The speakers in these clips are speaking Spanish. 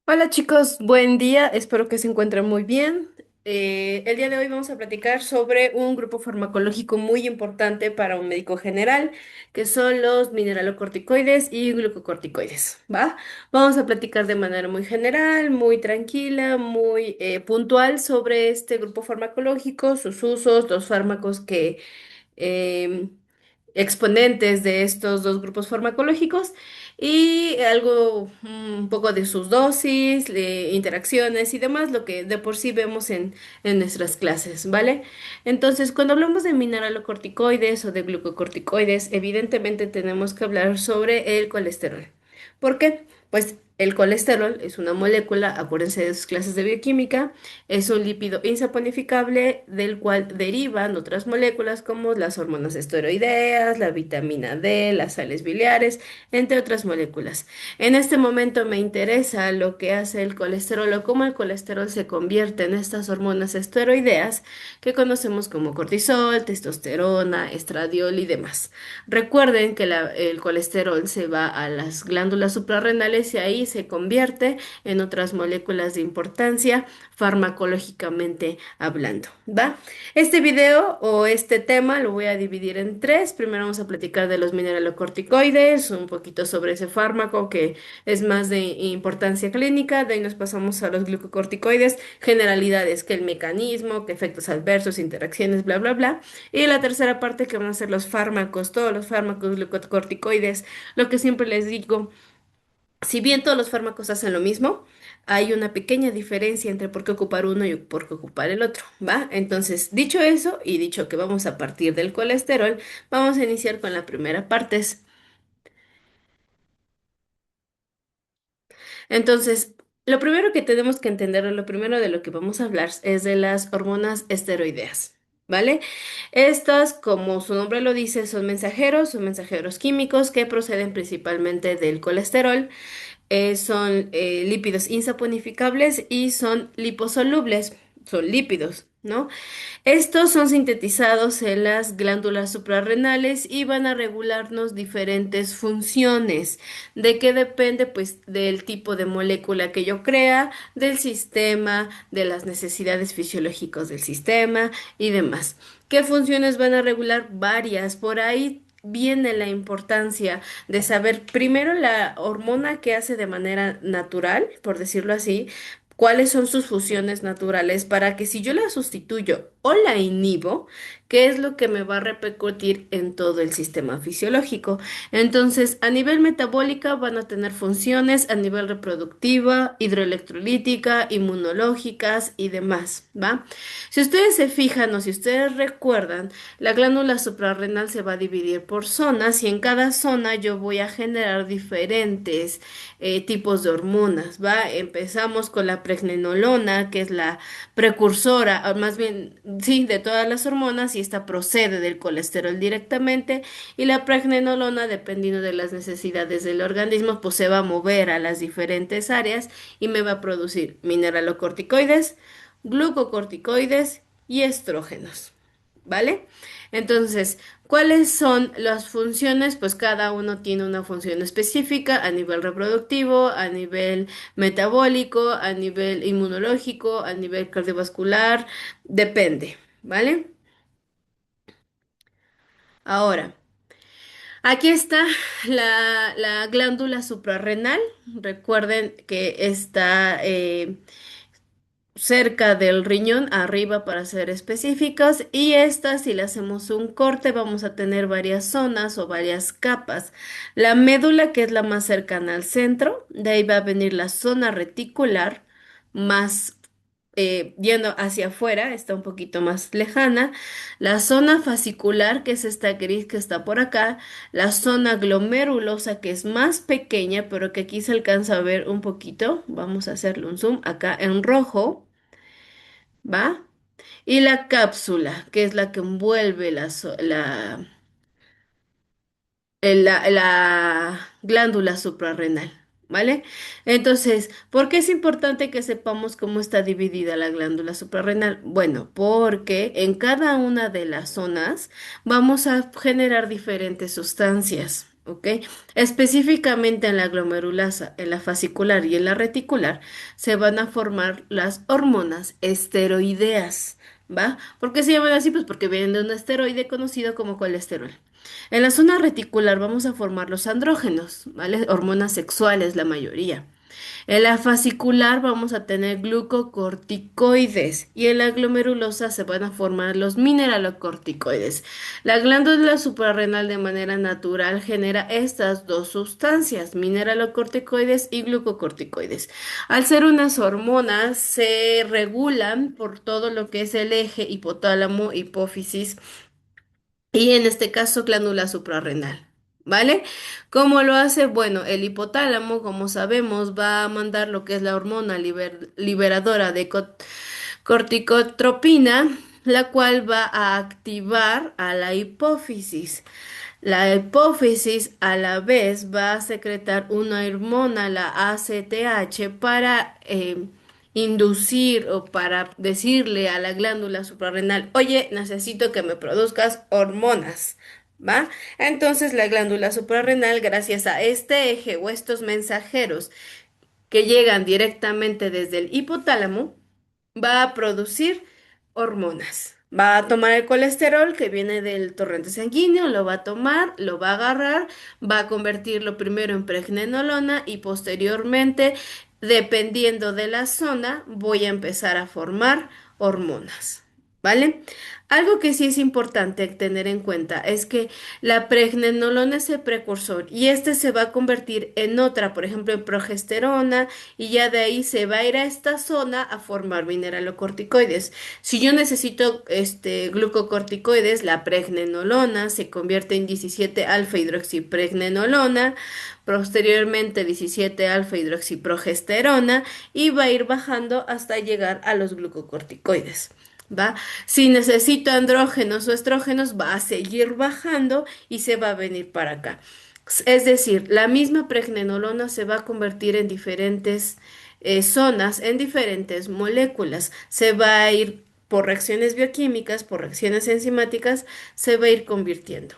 Hola chicos, buen día, espero que se encuentren muy bien. El día de hoy vamos a platicar sobre un grupo farmacológico muy importante para un médico general, que son los mineralocorticoides y glucocorticoides, ¿va? Vamos a platicar de manera muy general, muy tranquila, muy puntual sobre este grupo farmacológico, sus usos, los fármacos que em, exponentes de estos dos grupos farmacológicos y algo, un poco de sus dosis, de interacciones y demás, lo que de por sí vemos en nuestras clases, ¿vale? Entonces, cuando hablamos de mineralocorticoides o de glucocorticoides, evidentemente tenemos que hablar sobre el colesterol. ¿Por qué? Pues el colesterol es una molécula, acuérdense de sus clases de bioquímica, es un lípido insaponificable del cual derivan otras moléculas como las hormonas esteroideas, la vitamina D, las sales biliares, entre otras moléculas. En este momento me interesa lo que hace el colesterol o cómo el colesterol se convierte en estas hormonas esteroideas que conocemos como cortisol, testosterona, estradiol y demás. Recuerden que el colesterol se va a las glándulas suprarrenales y ahí se convierte en otras moléculas de importancia farmacológicamente hablando, ¿va? Este video o este tema lo voy a dividir en tres. Primero vamos a platicar de los mineralocorticoides, un poquito sobre ese fármaco que es más de importancia clínica. De ahí nos pasamos a los glucocorticoides, generalidades, que el mecanismo, que efectos adversos, interacciones, bla, bla, bla. Y la tercera parte que van a ser los fármacos, todos los fármacos glucocorticoides, lo que siempre les digo. Si bien todos los fármacos hacen lo mismo, hay una pequeña diferencia entre por qué ocupar uno y por qué ocupar el otro, ¿va? Entonces, dicho eso y dicho que vamos a partir del colesterol, vamos a iniciar con la primera parte. Entonces, lo primero que tenemos que entender, o lo primero de lo que vamos a hablar es de las hormonas esteroideas. ¿Vale? Estas, como su nombre lo dice, son mensajeros químicos que proceden principalmente del colesterol. Son lípidos insaponificables y son liposolubles, son lípidos, ¿no? Estos son sintetizados en las glándulas suprarrenales y van a regularnos diferentes funciones. ¿De qué depende? Pues del tipo de molécula que yo crea, del sistema, de las necesidades fisiológicas del sistema y demás. ¿Qué funciones van a regular? Varias. Por ahí viene la importancia de saber primero la hormona que hace de manera natural, por decirlo así, cuáles son sus funciones naturales para que si yo la sustituyo o la inhibo, ¿qué es lo que me va a repercutir en todo el sistema fisiológico? Entonces, a nivel metabólica van a tener funciones a nivel reproductiva, hidroelectrolítica, inmunológicas y demás, ¿va? Si ustedes se fijan o si ustedes recuerdan, la glándula suprarrenal se va a dividir por zonas y en cada zona yo voy a generar diferentes tipos de hormonas, ¿va? Empezamos con la pregnenolona, que es la precursora, o más bien, sí, de todas las hormonas y esta procede del colesterol directamente y la pregnenolona, dependiendo de las necesidades del organismo, pues se va a mover a las diferentes áreas y me va a producir mineralocorticoides, glucocorticoides y estrógenos. ¿Vale? Entonces, ¿cuáles son las funciones? Pues cada uno tiene una función específica a nivel reproductivo, a nivel metabólico, a nivel inmunológico, a nivel cardiovascular, depende, ¿vale? Ahora, aquí está la glándula suprarrenal. Recuerden que está cerca del riñón, arriba para ser específicos, y esta, si le hacemos un corte, vamos a tener varias zonas o varias capas. La médula, que es la más cercana al centro, de ahí va a venir la zona reticular, más yendo hacia afuera, está un poquito más lejana, la zona fascicular, que es esta gris que está por acá, la zona glomerulosa, que es más pequeña, pero que aquí se alcanza a ver un poquito, vamos a hacerle un zoom acá en rojo. ¿Va? Y la cápsula, que es la que envuelve la glándula suprarrenal, ¿vale? Entonces, ¿por qué es importante que sepamos cómo está dividida la glándula suprarrenal? Bueno, porque en cada una de las zonas vamos a generar diferentes sustancias. ¿ok? Específicamente en la glomerulasa, en la fascicular y en la reticular se van a formar las hormonas esteroideas, ¿va? ¿Por qué se llaman así? Pues porque vienen de un esteroide conocido como colesterol. En la zona reticular vamos a formar los andrógenos, ¿vale? Hormonas sexuales, la mayoría. En la fascicular vamos a tener glucocorticoides y en la glomerulosa se van a formar los mineralocorticoides. La glándula suprarrenal de manera natural genera estas dos sustancias, mineralocorticoides y glucocorticoides. Al ser unas hormonas, se regulan por todo lo que es el eje hipotálamo, hipófisis y en este caso glándula suprarrenal. ¿Vale? ¿Cómo lo hace? Bueno, el hipotálamo, como sabemos, va a mandar lo que es la hormona liberadora de corticotropina, la cual va a activar a la hipófisis. La hipófisis a la vez va a secretar una hormona, la ACTH, para inducir o para decirle a la glándula suprarrenal, oye, necesito que me produzcas hormonas, ¿va? Entonces la glándula suprarrenal, gracias a este eje o estos mensajeros que llegan directamente desde el hipotálamo, va a producir hormonas. Va a tomar el colesterol que viene del torrente sanguíneo, lo va a tomar, lo va a agarrar, va a convertirlo primero en pregnenolona y posteriormente, dependiendo de la zona, voy a empezar a formar hormonas. ¿Vale? Algo que sí es importante tener en cuenta es que la pregnenolona es el precursor y este se va a convertir en otra, por ejemplo, en progesterona, y ya de ahí se va a ir a esta zona a formar mineralocorticoides. Si yo necesito glucocorticoides, la pregnenolona se convierte en 17 alfa hidroxipregnenolona, posteriormente 17 alfa hidroxiprogesterona y va a ir bajando hasta llegar a los glucocorticoides. ¿Va? Si necesito andrógenos o estrógenos, va a seguir bajando y se va a venir para acá. Es decir, la misma pregnenolona se va a convertir en diferentes zonas, en diferentes moléculas. Se va a ir por reacciones bioquímicas, por reacciones enzimáticas, se va a ir convirtiendo.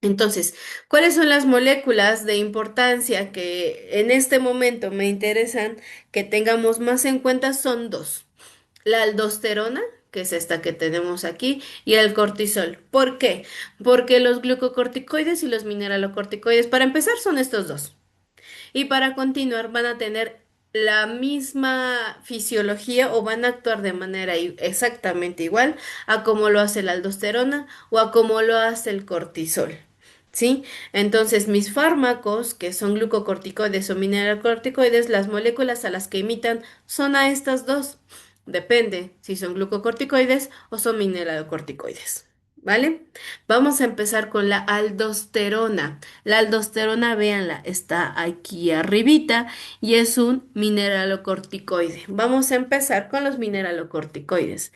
Entonces, ¿cuáles son las moléculas de importancia que en este momento me interesan que tengamos más en cuenta? Son dos. La aldosterona, que es esta que tenemos aquí, y el cortisol. ¿Por qué? Porque los glucocorticoides y los mineralocorticoides, para empezar, son estos dos. Y para continuar, van a tener la misma fisiología o van a actuar de manera exactamente igual a como lo hace la aldosterona o a como lo hace el cortisol. ¿Sí? Entonces, mis fármacos, que son glucocorticoides o mineralocorticoides, las moléculas a las que imitan son a estas dos. Depende si son glucocorticoides o son mineralocorticoides. ¿Vale? Vamos a empezar con la aldosterona. La aldosterona, véanla, está aquí arribita y es un mineralocorticoide. Vamos a empezar con los mineralocorticoides.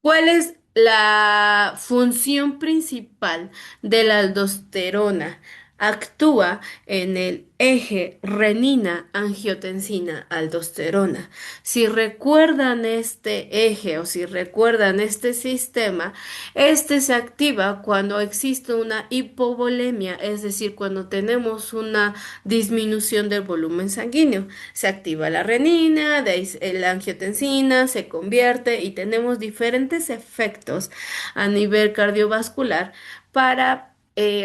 ¿Cuál es la función principal de la aldosterona? Actúa en el eje renina-angiotensina-aldosterona. Si recuerdan este eje o si recuerdan este sistema, este se activa cuando existe una hipovolemia, es decir, cuando tenemos una disminución del volumen sanguíneo. Se activa la renina, de ahí la angiotensina se convierte y tenemos diferentes efectos a nivel cardiovascular para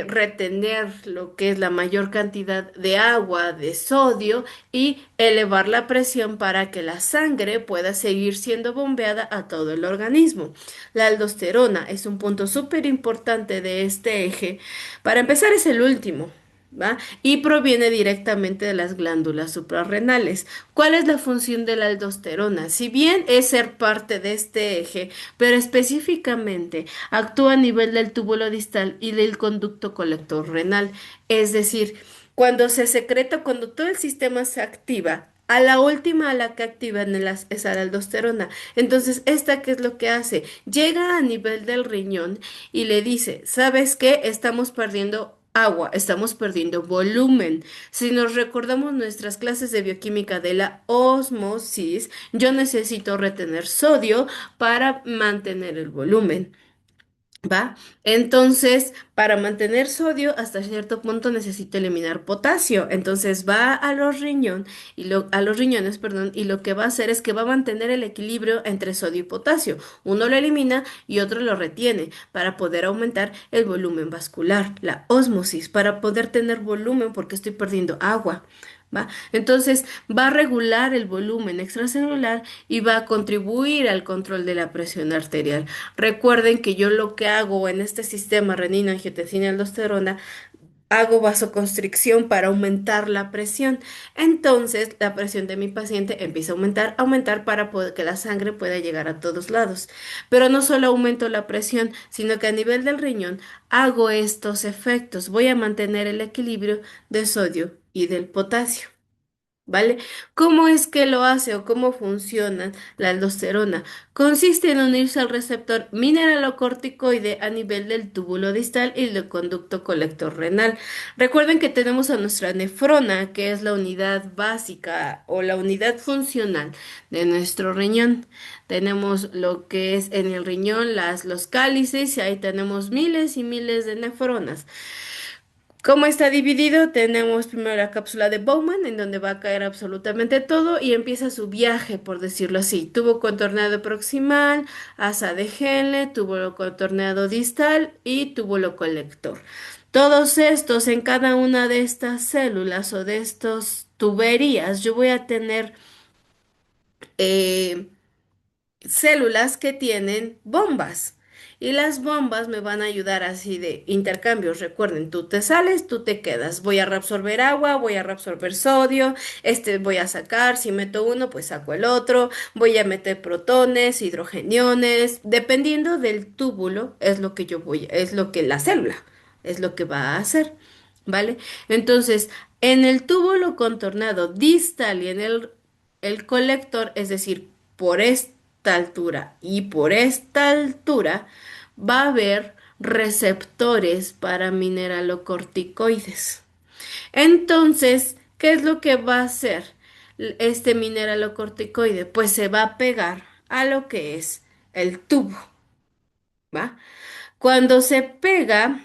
retener lo que es la mayor cantidad de agua, de sodio y elevar la presión para que la sangre pueda seguir siendo bombeada a todo el organismo. La aldosterona es un punto súper importante de este eje. Para empezar, es el último. ¿Va? Y proviene directamente de las glándulas suprarrenales. ¿Cuál es la función de la aldosterona? Si bien es ser parte de este eje, pero específicamente actúa a nivel del túbulo distal y del conducto colector renal. Es decir, cuando se secreta, cuando todo el sistema se activa, a la última a la que activan es a la aldosterona. Entonces, ¿esta qué es lo que hace? Llega a nivel del riñón y le dice, ¿sabes qué? Estamos perdiendo agua, estamos perdiendo volumen. Si nos recordamos nuestras clases de bioquímica de la ósmosis, yo necesito retener sodio para mantener el volumen. ¿Va? Entonces, para mantener sodio, hasta cierto punto necesito eliminar potasio. Entonces va a los a los riñones, perdón, y lo que va a hacer es que va a mantener el equilibrio entre sodio y potasio. Uno lo elimina y otro lo retiene para poder aumentar el volumen vascular, la ósmosis, para poder tener volumen porque estoy perdiendo agua. ¿Va? Entonces va a regular el volumen extracelular y va a contribuir al control de la presión arterial. Recuerden que yo lo que hago en este sistema renina, angiotensina y aldosterona, hago vasoconstricción para aumentar la presión. Entonces, la presión de mi paciente empieza a aumentar para que la sangre pueda llegar a todos lados. Pero no solo aumento la presión, sino que a nivel del riñón hago estos efectos. Voy a mantener el equilibrio de sodio y del potasio. ¿Vale? ¿Cómo es que lo hace o cómo funciona la aldosterona? Consiste en unirse al receptor mineralocorticoide a nivel del túbulo distal y del conducto colector renal. Recuerden que tenemos a nuestra nefrona, que es la unidad básica o la unidad funcional de nuestro riñón. Tenemos lo que es en el riñón los cálices y ahí tenemos miles y miles de nefronas. ¿Cómo está dividido? Tenemos primero la cápsula de Bowman, en donde va a caer absolutamente todo y empieza su viaje, por decirlo así. Tubo contorneado proximal, asa de Henle, túbulo contorneado distal y túbulo colector. Todos estos, en cada una de estas células o de estas tuberías, yo voy a tener eh, células que tienen bombas. Y las bombas me van a ayudar así de intercambios. Recuerden, tú te sales, tú te quedas. Voy a reabsorber agua, voy a reabsorber sodio, este voy a sacar, si meto uno, pues saco el otro. Voy a meter protones, hidrogeniones. Dependiendo del túbulo, es lo que es lo que la célula es lo que va a hacer. ¿Vale? Entonces, en el túbulo contornado distal y en el colector, es decir, por esta altura y por esta altura, va a haber receptores para mineralocorticoides. Entonces, ¿qué es lo que va a hacer este mineralocorticoide? Pues se va a pegar a lo que es el tubo, ¿va? Cuando se pega,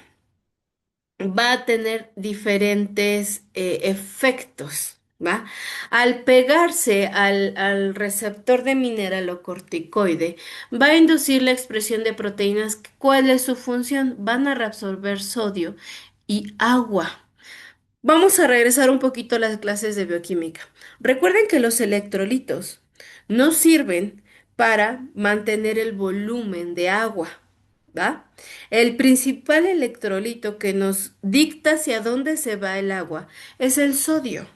va a tener diferentes efectos, ¿va? Al pegarse al receptor de mineralocorticoide, va a inducir la expresión de proteínas. ¿Cuál es su función? Van a reabsorber sodio y agua. Vamos a regresar un poquito a las clases de bioquímica. Recuerden que los electrolitos no sirven para mantener el volumen de agua, ¿va? El principal electrolito que nos dicta hacia dónde se va el agua es el sodio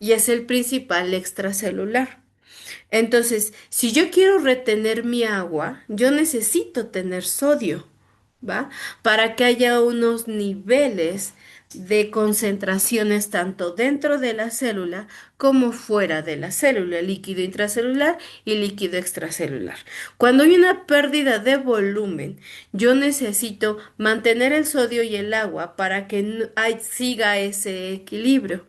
y es el principal extracelular. Entonces, si yo quiero retener mi agua, yo necesito tener sodio, ¿va? Para que haya unos niveles de concentraciones tanto dentro de la célula como fuera de la célula, líquido intracelular y líquido extracelular. Cuando hay una pérdida de volumen, yo necesito mantener el sodio y el agua para que siga ese equilibrio.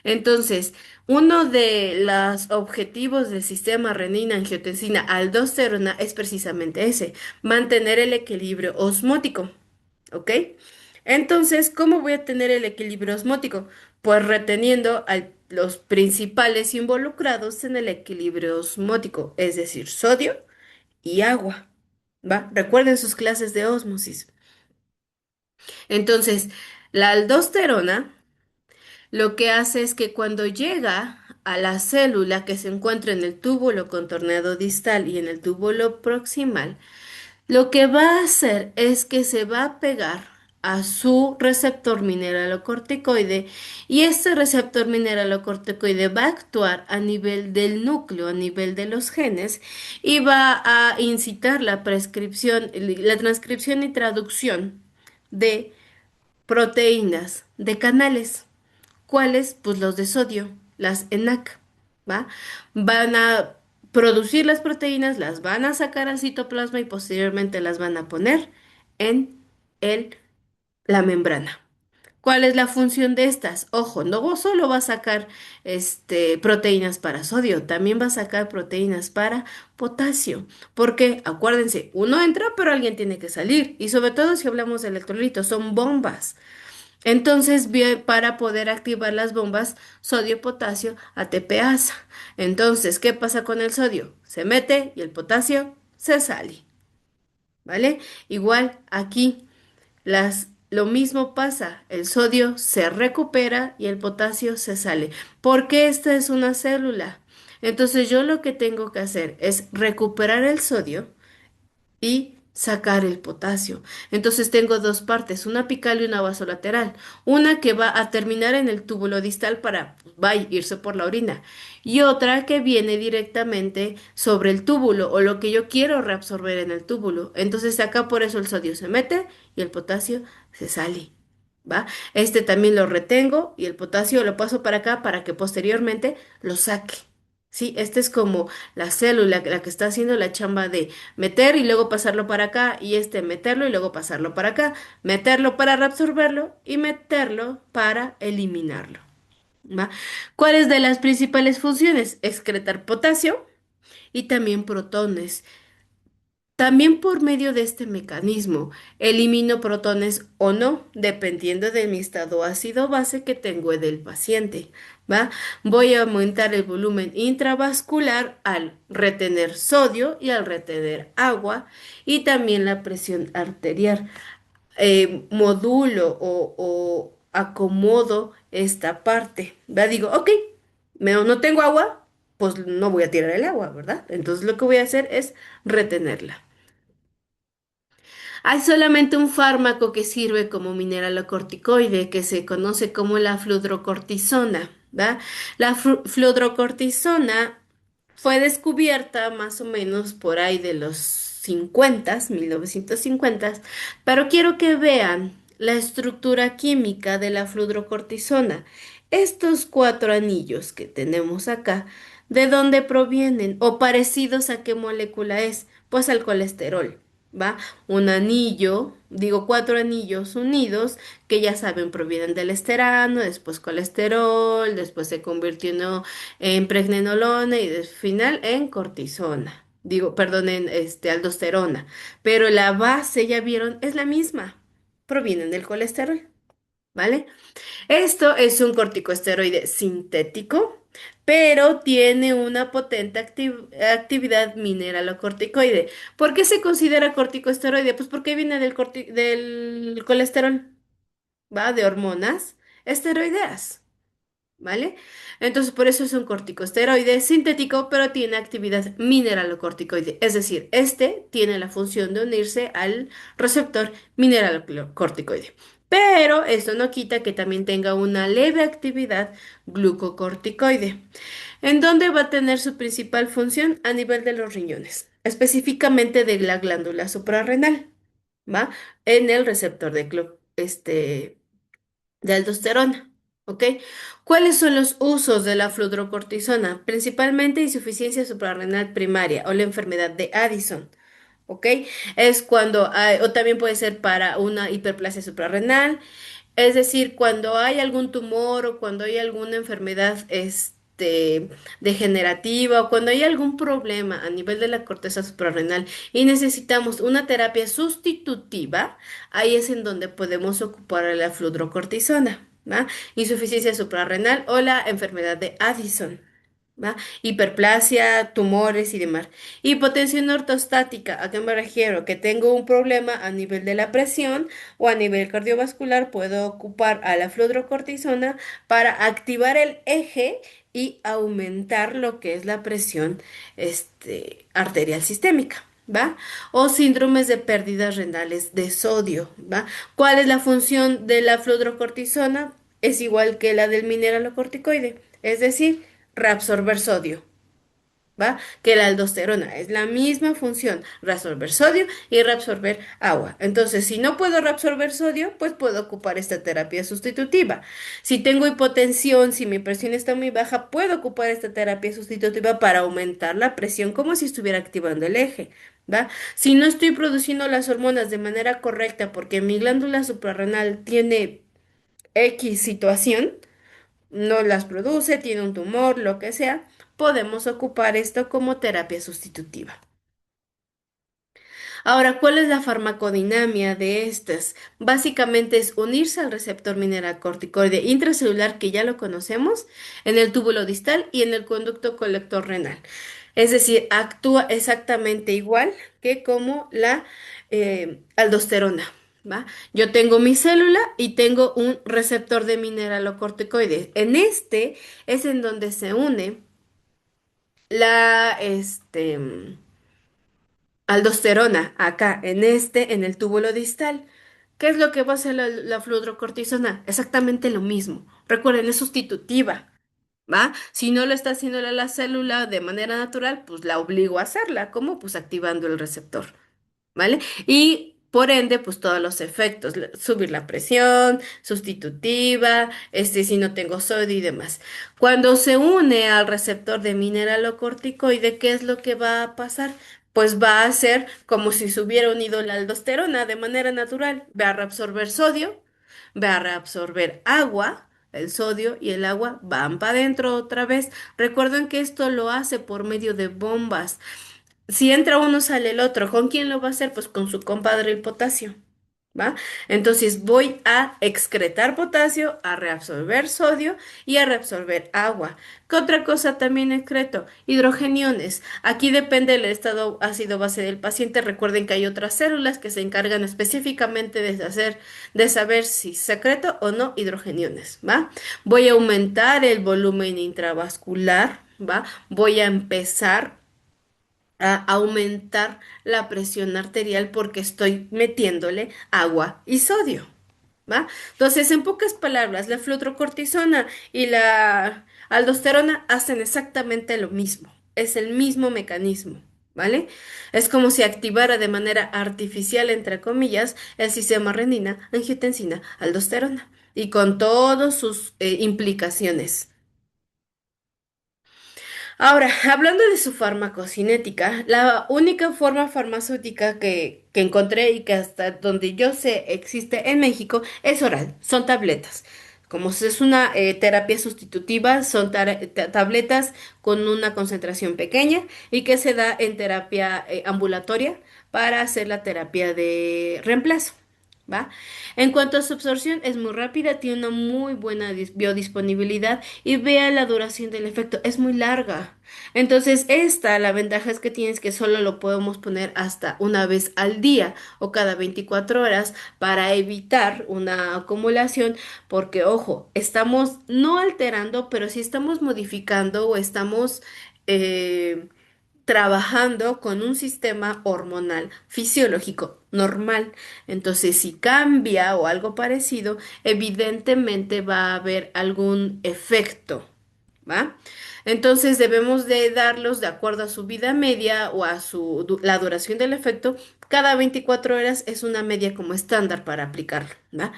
Entonces, uno de los objetivos del sistema renina-angiotensina-aldosterona es precisamente ese, mantener el equilibrio osmótico, ¿ok? Entonces, ¿cómo voy a tener el equilibrio osmótico? Pues reteniendo a los principales involucrados en el equilibrio osmótico, es decir, sodio y agua, ¿va? Recuerden sus clases de ósmosis. Entonces, la aldosterona lo que hace es que cuando llega a la célula que se encuentra en el túbulo contorneado distal y en el túbulo proximal, lo que va a hacer es que se va a pegar a su receptor mineralocorticoide y este receptor mineralocorticoide va a actuar a nivel del núcleo, a nivel de los genes y va a incitar la prescripción, la transcripción y traducción de proteínas de canales. ¿Cuáles? Pues los de sodio, las ENaC, ¿va? Van a producir las proteínas, las van a sacar al citoplasma y posteriormente las van a poner en el, la membrana. ¿Cuál es la función de estas? Ojo, no solo va a sacar proteínas para sodio, también va a sacar proteínas para potasio. Porque, acuérdense, uno entra, pero alguien tiene que salir. Y sobre todo si hablamos de electrolitos, son bombas. Entonces, para poder activar las bombas sodio, potasio, ATPasa. Entonces, ¿qué pasa con el sodio? Se mete y el potasio se sale, ¿vale? Igual aquí. Lo mismo pasa, el sodio se recupera y el potasio se sale, porque esta es una célula. Entonces yo lo que tengo que hacer es recuperar el sodio y sacar el potasio. Entonces tengo dos partes, una apical y una vasolateral. Una que va a terminar en el túbulo distal para va a irse por la orina y otra que viene directamente sobre el túbulo o lo que yo quiero reabsorber en el túbulo. Entonces acá por eso el sodio se mete y el potasio se sale. ¿Va? Este también lo retengo y el potasio lo paso para acá para que posteriormente lo saque. Sí, esta es como la célula, la que está haciendo la chamba de meter y luego pasarlo para acá y meterlo y luego pasarlo para acá, meterlo para reabsorberlo y meterlo para eliminarlo. ¿Va? ¿Cuáles de las principales funciones? Excretar potasio y también protones. También por medio de este mecanismo elimino protones o no, dependiendo de mi estado ácido-base que tengo del paciente, ¿va? Voy a aumentar el volumen intravascular al retener sodio y al retener agua y también la presión arterial. Modulo o acomodo esta parte, ¿va? Digo, ok, no tengo agua, pues no voy a tirar el agua, ¿verdad? Entonces lo que voy a hacer es retenerla. Hay solamente un fármaco que sirve como mineralocorticoide que se conoce como la fludrocortisona, ¿va? La fludrocortisona fue descubierta más o menos por ahí de los 50, 1950, pero quiero que vean la estructura química de la fludrocortisona. Estos cuatro anillos que tenemos acá, ¿de dónde provienen? O parecidos a qué molécula es, pues al colesterol. ¿Va? Un anillo, digo cuatro anillos unidos que ya saben provienen del esterano, después colesterol, después se convirtió en pregnenolona y al final en cortisona. Digo, perdón, en aldosterona. Pero la base, ya vieron, es la misma. Provienen del colesterol, ¿vale? Esto es un corticosteroide sintético, pero tiene una potente actividad mineralocorticoide. ¿Por qué se considera corticosteroide? Pues porque viene del colesterol, ¿va? De hormonas esteroideas. ¿Vale? Entonces, por eso es un corticosteroide sintético, pero tiene actividad mineralocorticoide. Es decir, este tiene la función de unirse al receptor mineralocorticoide. Pero esto no quita que también tenga una leve actividad glucocorticoide. ¿En dónde va a tener su principal función? A nivel de los riñones, específicamente de la glándula suprarrenal, ¿va? En el receptor de aldosterona. ¿Ok? ¿Cuáles son los usos de la fludrocortisona? Principalmente insuficiencia suprarrenal primaria o la enfermedad de Addison. ¿Ok? Es cuando hay, o también puede ser para una hiperplasia suprarrenal, es decir, cuando hay algún tumor o cuando hay alguna enfermedad degenerativa o cuando hay algún problema a nivel de la corteza suprarrenal y necesitamos una terapia sustitutiva, ahí es en donde podemos ocupar la fludrocortisona, ¿va? Insuficiencia suprarrenal o la enfermedad de Addison. ¿Va? Hiperplasia, tumores y demás. Hipotensión ortostática, ¿a qué me refiero? Que tengo un problema a nivel de la presión o a nivel cardiovascular, puedo ocupar a la fludrocortisona para activar el eje y aumentar lo que es la presión arterial sistémica. ¿Va? O síndromes de pérdidas renales de sodio, ¿va? ¿Cuál es la función de la fludrocortisona? Es igual que la del mineralocorticoide, es decir, reabsorber sodio, ¿va? Que la aldosterona es la misma función, reabsorber sodio y reabsorber agua. Entonces, si no puedo reabsorber sodio, pues puedo ocupar esta terapia sustitutiva. Si tengo hipotensión, si mi presión está muy baja, puedo ocupar esta terapia sustitutiva para aumentar la presión como si estuviera activando el eje. ¿Va? Si no estoy produciendo las hormonas de manera correcta porque mi glándula suprarrenal tiene X situación, no las produce, tiene un tumor, lo que sea, podemos ocupar esto como terapia sustitutiva. Ahora, ¿cuál es la farmacodinamia de estas? Básicamente es unirse al receptor mineralocorticoide intracelular que ya lo conocemos en el túbulo distal y en el conducto colector renal. Es decir, actúa exactamente igual que como la aldosterona, ¿va? Yo tengo mi célula y tengo un receptor de mineralocorticoides. En este es en donde se une la aldosterona, acá, en el túbulo distal. ¿Qué es lo que va a hacer la fludrocortisona? Exactamente lo mismo. Recuerden, es sustitutiva, ¿va? Si no lo está haciendo la célula de manera natural, pues la obligo a hacerla. ¿Cómo? Pues activando el receptor. ¿Vale? Y por ende, pues todos los efectos, subir la presión, sustitutiva, si no tengo sodio y demás. Cuando se une al receptor de mineralocorticoide, ¿qué es lo que va a pasar? Pues va a ser como si se hubiera unido la aldosterona de manera natural. Va a reabsorber sodio, va a reabsorber agua. El sodio y el agua van para adentro otra vez. Recuerden que esto lo hace por medio de bombas. Si entra uno, sale el otro. ¿Con quién lo va a hacer? Pues con su compadre el potasio, ¿va? Entonces voy a excretar potasio, a reabsorber sodio y a reabsorber agua. ¿Qué otra cosa también excreto? Hidrogeniones. Aquí depende del estado ácido base del paciente. Recuerden que hay otras células que se encargan específicamente de saber si secreto o no hidrogeniones, ¿va? Voy a aumentar el volumen intravascular, ¿va? Voy a empezar a aumentar la presión arterial porque estoy metiéndole agua y sodio, ¿va? Entonces, en pocas palabras, la fluorocortisona y la aldosterona hacen exactamente lo mismo. Es el mismo mecanismo, ¿vale? Es como si activara de manera artificial, entre comillas, el sistema renina, angiotensina, aldosterona y con todas sus implicaciones. Ahora, hablando de su farmacocinética, la única forma farmacéutica que encontré y que hasta donde yo sé existe en México es oral, son tabletas. Como es una terapia sustitutiva, son tabletas con una concentración pequeña y que se da en terapia ambulatoria para hacer la terapia de reemplazo. ¿Va? En cuanto a su absorción, es muy rápida, tiene una muy buena biodisponibilidad y vea la duración del efecto, es muy larga. Entonces, la ventaja es que tienes que solo lo podemos poner hasta una vez al día o cada 24 horas para evitar una acumulación, porque, ojo, estamos no alterando, pero sí estamos modificando o estamos eh, trabajando con un sistema hormonal fisiológico normal. Entonces, si cambia o algo parecido, evidentemente va a haber algún efecto, ¿va? Entonces debemos de darlos de acuerdo a su vida media o a la duración del efecto. Cada 24 horas es una media como estándar para aplicarlo, ¿va?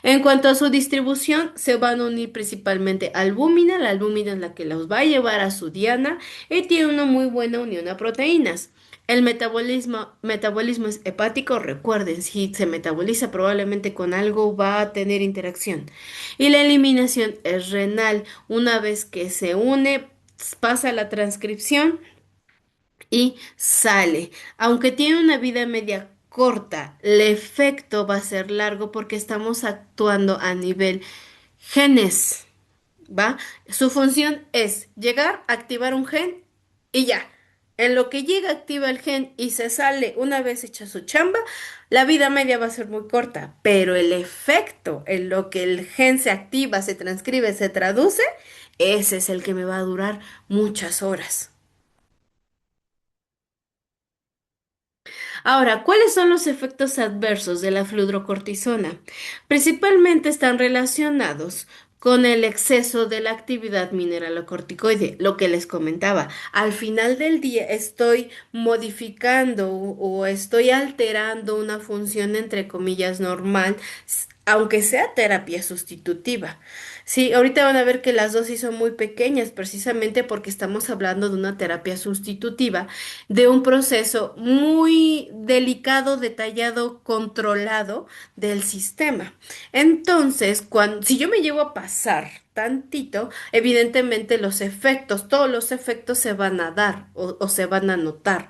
En cuanto a su distribución, se van a unir principalmente albúmina. La albúmina es la que los va a llevar a su diana y tiene una muy buena unión a proteínas. El metabolismo es hepático, recuerden, si se metaboliza probablemente con algo va a tener interacción. Y la eliminación es renal. Una vez que se une, pasa la transcripción y sale. Aunque tiene una vida media corta, el efecto va a ser largo porque estamos actuando a nivel genes. ¿Va? Su función es llegar, activar un gen y ya. En lo que llega, activa el gen y se sale una vez hecha su chamba, la vida media va a ser muy corta, pero el efecto en lo que el gen se activa, se transcribe, se traduce, ese es el que me va a durar muchas horas. Ahora, ¿cuáles son los efectos adversos de la fludrocortisona? Principalmente están relacionados con el exceso de la actividad mineralocorticoide, lo que les comentaba. Al final del día estoy modificando o estoy alterando una función entre comillas normal aunque sea terapia sustitutiva. Sí, ahorita van a ver que las dosis son muy pequeñas, precisamente porque estamos hablando de una terapia sustitutiva, de un proceso muy delicado, detallado, controlado del sistema. Entonces, si yo me llego a pasar tantito, evidentemente los efectos, todos los efectos se van a dar o se van a notar.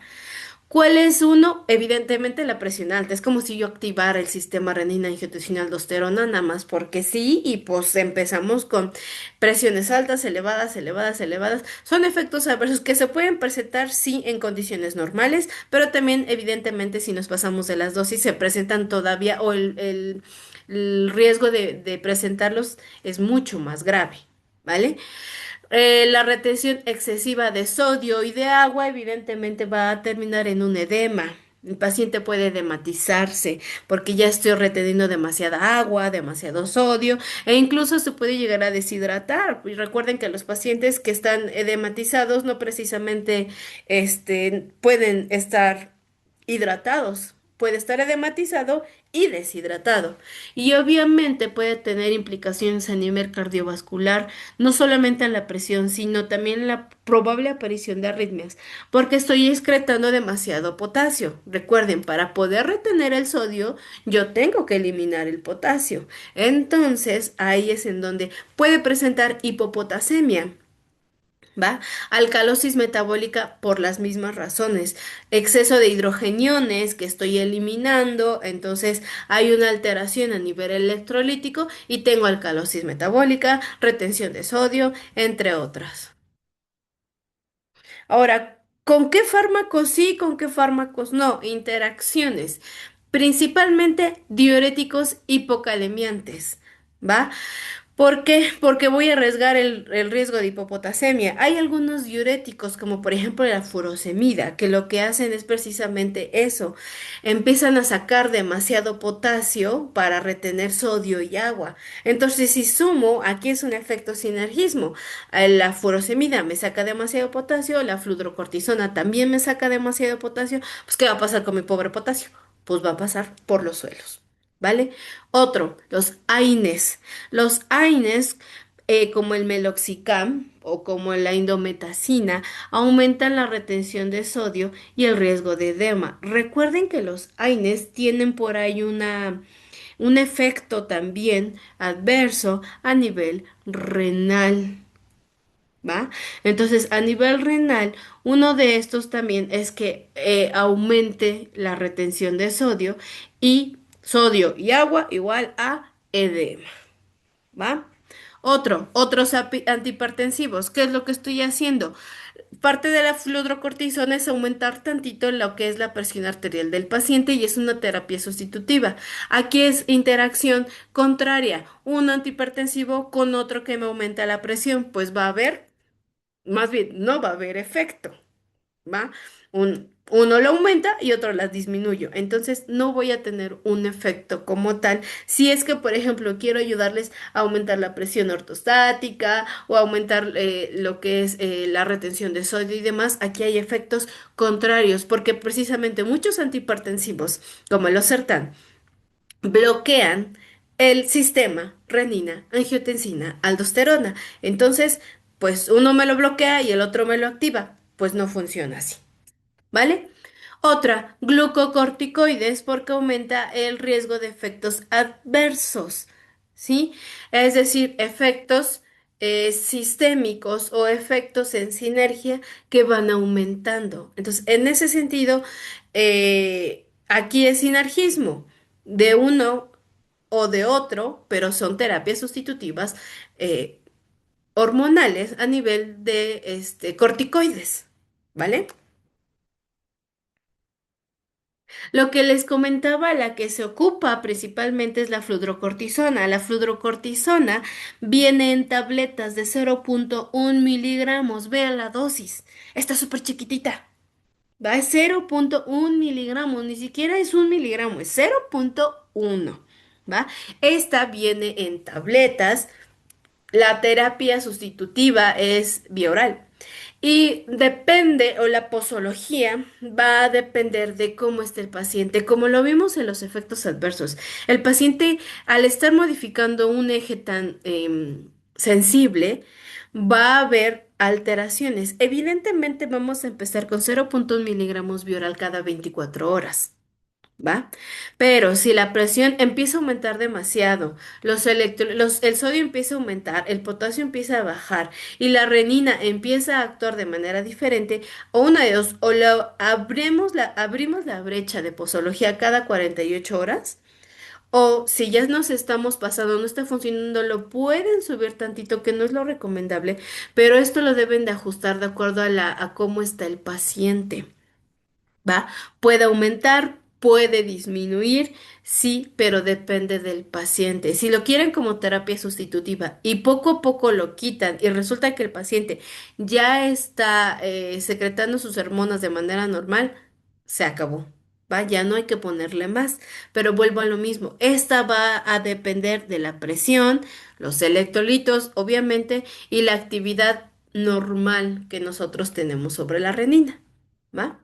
¿Cuál es uno? Evidentemente la presión alta. Es como si yo activara el sistema renina-angiotensina-aldosterona, nada más porque sí, y pues empezamos con presiones altas, elevadas, elevadas, elevadas. Son efectos adversos que se pueden presentar, sí, en condiciones normales, pero también, evidentemente, si nos pasamos de las dosis, se presentan todavía, o el riesgo de presentarlos es mucho más grave, ¿vale? La retención excesiva de sodio y de agua evidentemente va a terminar en un edema. El paciente puede edematizarse porque ya estoy reteniendo demasiada agua, demasiado sodio e incluso se puede llegar a deshidratar. Y recuerden que los pacientes que están edematizados no precisamente pueden estar hidratados. Puede estar edematizado y deshidratado. Y obviamente puede tener implicaciones a nivel cardiovascular no solamente en la presión, sino también en la probable aparición de arritmias, porque estoy excretando demasiado potasio. Recuerden, para poder retener el sodio, yo tengo que eliminar el potasio. Entonces, ahí es en donde puede presentar hipopotasemia. ¿Va? Alcalosis metabólica por las mismas razones. Exceso de hidrogeniones que estoy eliminando, entonces hay una alteración a nivel electrolítico y tengo alcalosis metabólica, retención de sodio, entre otras. Ahora, ¿con qué fármacos sí, con qué fármacos no? Interacciones, principalmente diuréticos hipocalemiantes. ¿Va? ¿Por qué? Porque voy a arriesgar el riesgo de hipopotasemia. Hay algunos diuréticos, como por ejemplo la furosemida, que lo que hacen es precisamente eso. Empiezan a sacar demasiado potasio para retener sodio y agua. Entonces, si sumo, aquí es un efecto sinergismo. La furosemida me saca demasiado potasio, la fludrocortisona también me saca demasiado potasio. Pues, ¿qué va a pasar con mi pobre potasio? Pues va a pasar por los suelos. ¿Vale? Otro, los AINES. Los AINES, como el meloxicam o como la indometacina, aumentan la retención de sodio y el riesgo de edema. Recuerden que los AINES tienen por ahí un efecto también adverso a nivel renal. ¿Va? Entonces, a nivel renal, uno de estos también es que aumente la retención de sodio y agua igual a edema, ¿va? Otros antihipertensivos, ¿qué es lo que estoy haciendo? Parte de la fludrocortisona es aumentar tantito lo que es la presión arterial del paciente y es una terapia sustitutiva. Aquí es interacción contraria, un antihipertensivo con otro que me aumenta la presión, pues va a haber más bien, no va a haber efecto, ¿va? Uno lo aumenta y otro la disminuyo. Entonces, no voy a tener un efecto como tal. Si es que, por ejemplo, quiero ayudarles a aumentar la presión ortostática o aumentar lo que es la retención de sodio y demás, aquí hay efectos contrarios, porque precisamente muchos antihipertensivos, como el Losartán, bloquean el sistema renina, angiotensina, aldosterona. Entonces, pues uno me lo bloquea y el otro me lo activa. Pues no funciona así, ¿vale? Otra, glucocorticoides porque aumenta el riesgo de efectos adversos, ¿sí? Es decir, efectos sistémicos o efectos en sinergia que van aumentando. Entonces, en ese sentido, aquí es sinergismo de uno o de otro, pero son terapias sustitutivas eh, hormonales a nivel de corticoides, ¿vale? Lo que les comentaba, la que se ocupa principalmente es la fludrocortisona. La fludrocortisona viene en tabletas de 0,1 miligramos. Vean la dosis. Está súper chiquitita. Va, es 0,1 miligramos. Ni siquiera es 1 miligramo, es 0,1. ¿Va? Esta viene en tabletas. La terapia sustitutiva es vía oral. Y depende, o la posología va a depender de cómo esté el paciente, como lo vimos en los efectos adversos. El paciente, al estar modificando un eje tan sensible, va a haber alteraciones. Evidentemente vamos a empezar con 0,1 miligramos bioral cada 24 horas. ¿Va? Pero si la presión empieza a aumentar demasiado, el sodio empieza a aumentar, el potasio empieza a bajar y la renina empieza a actuar de manera diferente, o una de dos, o abrimos la brecha de posología cada 48 horas, o si ya nos estamos pasando, no está funcionando, lo pueden subir tantito, que no es lo recomendable, pero esto lo deben de ajustar de acuerdo a cómo está el paciente. ¿Va? Puede aumentar, puede disminuir, sí, pero depende del paciente. Si lo quieren como terapia sustitutiva y poco a poco lo quitan y resulta que el paciente ya está secretando sus hormonas de manera normal, se acabó. ¿Va? Ya no hay que ponerle más, pero vuelvo a lo mismo. Esta va a depender de la presión, los electrolitos, obviamente, y la actividad normal que nosotros tenemos sobre la renina. ¿Va?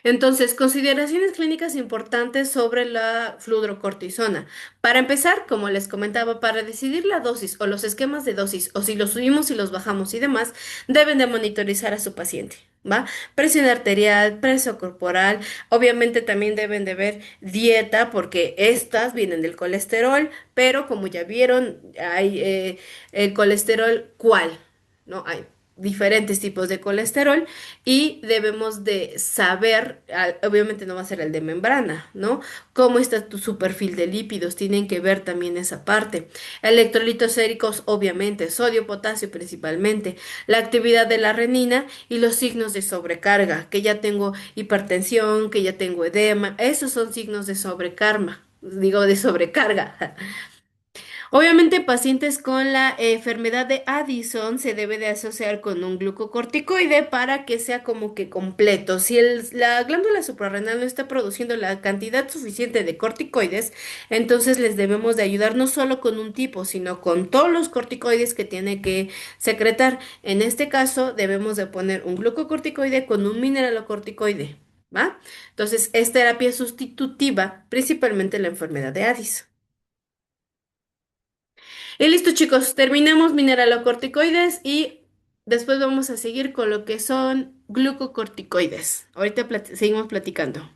Entonces, consideraciones clínicas importantes sobre la fludrocortisona. Para empezar, como les comentaba, para decidir la dosis o los esquemas de dosis, o si los subimos y los bajamos y demás, deben de monitorizar a su paciente. ¿Va? Presión arterial, peso corporal, obviamente también deben de ver dieta porque estas vienen del colesterol, pero como ya vieron, hay el colesterol, ¿cuál? ¿No? Hay diferentes tipos de colesterol y debemos de saber, obviamente no va a ser el de membrana, ¿no? Cómo está su perfil de lípidos, tienen que ver también esa parte. Electrolitos séricos, obviamente, sodio, potasio principalmente, la actividad de la renina y los signos de sobrecarga, que ya tengo hipertensión, que ya tengo edema, esos son signos de sobrecarga, digo de sobrecarga. Obviamente, pacientes con la enfermedad de Addison se debe de asociar con un glucocorticoide para que sea como que completo. Si la glándula suprarrenal no está produciendo la cantidad suficiente de corticoides, entonces les debemos de ayudar no solo con un tipo, sino con todos los corticoides que tiene que secretar. En este caso, debemos de poner un glucocorticoide con un mineralocorticoide, ¿va? Entonces, es terapia sustitutiva, principalmente en la enfermedad de Addison. Y listo, chicos, terminamos mineralocorticoides y después vamos a seguir con lo que son glucocorticoides. Ahorita seguimos platicando.